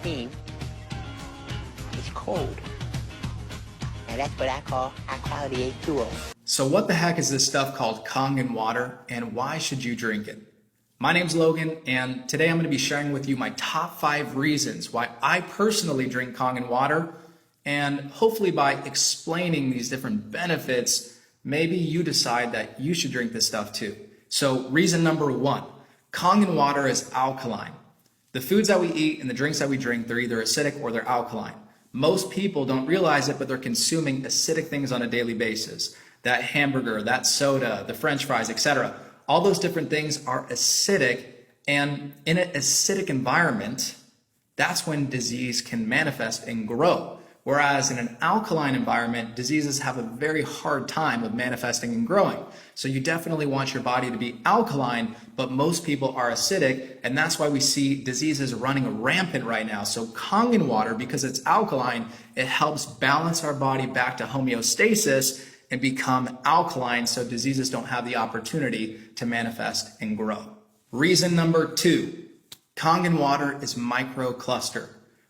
machine is cold. And that's what I call high quality H2O. So what the heck is this stuff called Kangen water, and why should you drink it? My name's Logan, and today I'm going to be sharing with you my top 5 reasons why I personally drink Kangen water, and hopefully by explaining these different benefits, maybe you decide that you should drink this stuff too. So reason number 1, Kangen water is alkaline. The foods that we eat and the drinks that we drink, they're either acidic or they're alkaline. Most people don't realize it, but they're consuming acidic things on a daily basis. That hamburger, that soda, the French fries, etc. All those different things are acidic, and in an acidic environment, that's when disease can manifest and grow. Whereas in an alkaline environment, diseases have a very hard time of manifesting and growing. So you definitely want your body to be alkaline, but most people are acidic, and that's why we see diseases running rampant right now. So Kangen water, because it's alkaline, it helps balance our body back to homeostasis and become alkaline so diseases don't have the opportunity to manifest and grow. Reason number 2, Kangen water is microclustered.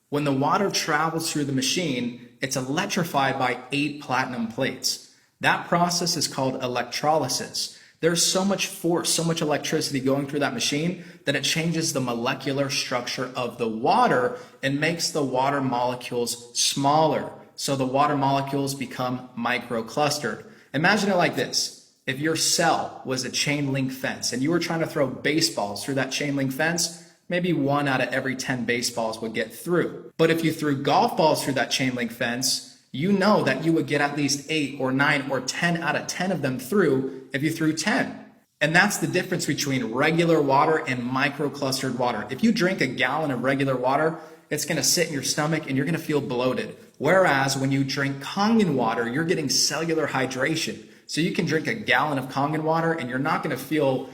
When the water travels through the machine, it's electrified by 8 platinum plates. That process is called electrolysis. There's so much force, so much electricity going through that machine that it changes the molecular structure of the water and makes the water molecules smaller. So the water molecules become microclustered. Imagine it like this. If your cell was a chain link fence and you were trying to throw baseballs through that chain link fence, maybe 1 out of every 10 baseballs would get through. But if you threw golf balls through that chain link fence, you know that you would get at least 8 or 9 or 10 out of 10 of them through if you threw 10. And that's the difference between regular water and microclustered water. If you drink a gallon of regular water, it's going to sit in your stomach and you're going to feel bloated. Whereas when you drink Kangen water, you're getting cellular hydration. So you can drink a gallon of Kangen water and you're not going to feel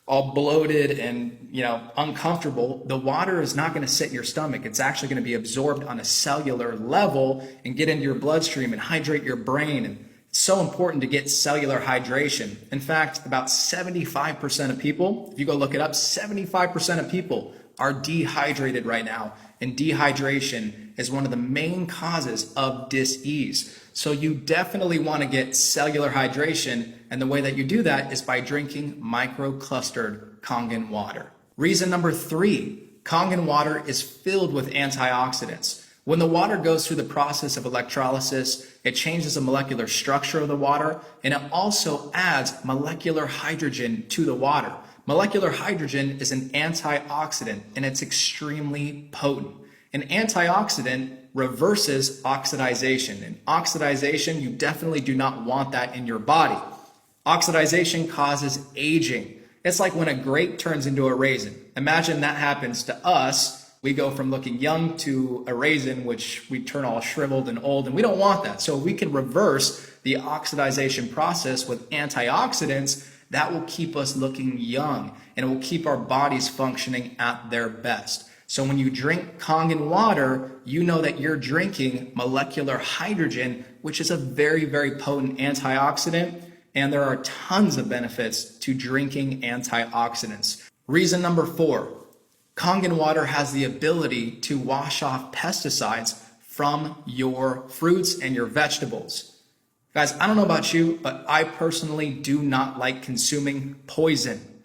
all bloated and uncomfortable. The water is not going to sit in your stomach. It's actually going to be absorbed on a cellular level and get into your bloodstream and hydrate your brain. And it's so important to get cellular hydration. In fact, about 75% of people, if you go look it up, 75% of people are dehydrated right now. And dehydration is one of the main causes of dis-ease. So you definitely want to get cellular hydration, and the way that you do that is by drinking microclustered Kangen water. Reason number 3, Kangen water is filled with antioxidants. When the water goes through the process of electrolysis, it changes the molecular structure of the water, and it also adds molecular hydrogen to the water. Molecular hydrogen is an antioxidant, and it's extremely potent. An antioxidant reverses oxidization. And oxidization, you definitely do not want that in your body. Oxidization causes aging. It's like when a grape turns into a raisin. Imagine that happens to us. We go from looking young to a raisin, which we turn all shriveled and old, and we don't want that. So we can reverse the oxidization process with antioxidants. That will keep us looking young, and it will keep our bodies functioning at their best. So when you drink Kangen water, you know that you're drinking molecular hydrogen, which is a very, very potent antioxidant, and there are tons of benefits to drinking antioxidants. Reason number 4, Kangen water has the ability to wash off pesticides from your fruits and your vegetables. Guys, I don't know about you, but I personally do not like consuming poison.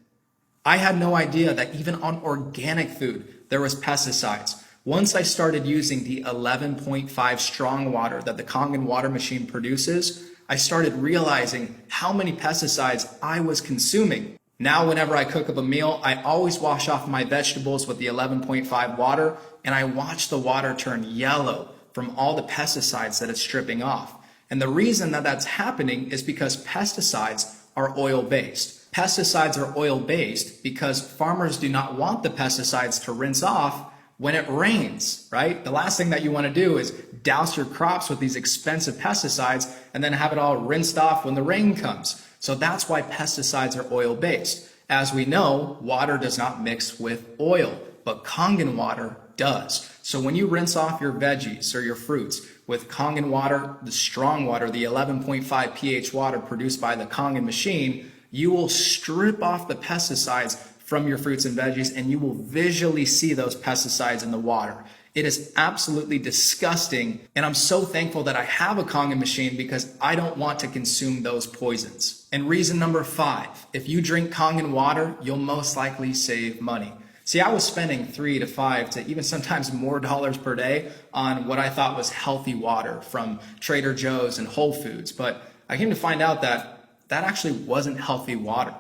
I had no idea that even on organic food, there was pesticides. Once I started using the 11.5 strong water that the Kangen water machine produces, I started realizing how many pesticides I was consuming. Now, whenever I cook up a meal, I always wash off my vegetables with the 11.5 water, and I watch the water turn yellow from all the pesticides that it's stripping off. And the reason that that's happening is because pesticides are oil-based. Pesticides are oil-based because farmers do not want the pesticides to rinse off when it rains, right? The last thing that you want to do is douse your crops with these expensive pesticides and then have it all rinsed off when the rain comes. So that's why pesticides are oil-based. As we know, water does not mix with oil, but Kangen water does. So when you rinse off your veggies or your fruits with Kangen water, the strong water, the 11.5 pH water produced by the Kangen machine, you will strip off the pesticides from your fruits and veggies, and you will visually see those pesticides in the water. It is absolutely disgusting, and I'm so thankful that I have a Kangen machine because I don't want to consume those poisons. And reason number 5, if you drink Kangen water, you'll most likely save money. See, I was spending $3 to $5 to even sometimes more dollars per day on what I thought was healthy water from Trader Joe's and Whole Foods, but I came to find out that that actually wasn't healthy water.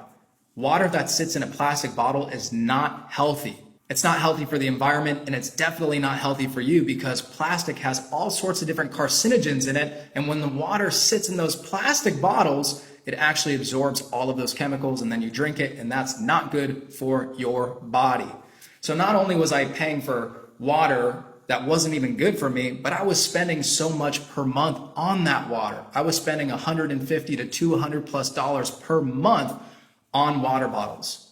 Water that sits in a plastic bottle is not healthy. It's not healthy for the environment, and it's definitely not healthy for you because plastic has all sorts of different carcinogens in it, and when the water sits in those plastic bottles, it actually absorbs all of those chemicals, and then you drink it, and that's not good for your body. So not only was I paying for water that wasn't even good for me, but I was spending so much per month on that water. I was spending $150 to $200+ per month on water bottles.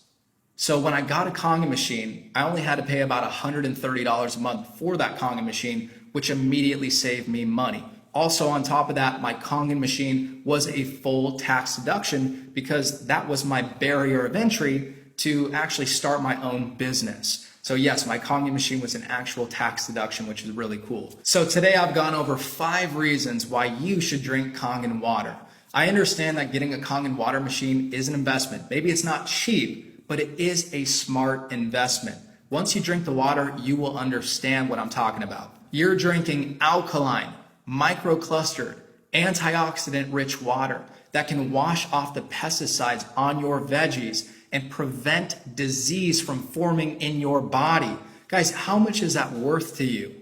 So when I got a Kangen machine, I only had to pay about $130 a month for that Kangen machine, which immediately saved me money. Also on top of that, my Kangen machine was a full tax deduction because that was my barrier of entry to actually start my own business. So yes, my Kangen machine was an actual tax deduction, which is really cool. So today I've gone over 5 reasons why you should drink Kangen water. I understand that getting a Kangen water machine is an investment. Maybe it's not cheap, but it is a smart investment. Once you drink the water, you will understand what I'm talking about. You're drinking alkaline, microclustered, antioxidant-rich water that can wash off the pesticides on your veggies and prevent disease from forming in your body. Guys, how much is that worth to you?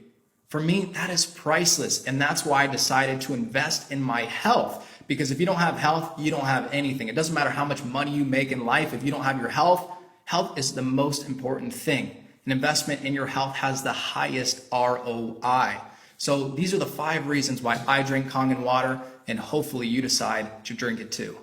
For me, that is priceless, and that's why I decided to invest in my health. Because if you don't have health, you don't have anything. It doesn't matter how much money you make in life. If you don't have your health, health is the most important thing. An investment in your health has the highest ROI. So these are the 5 reasons why I drink Kangen water, and hopefully you decide to drink it too.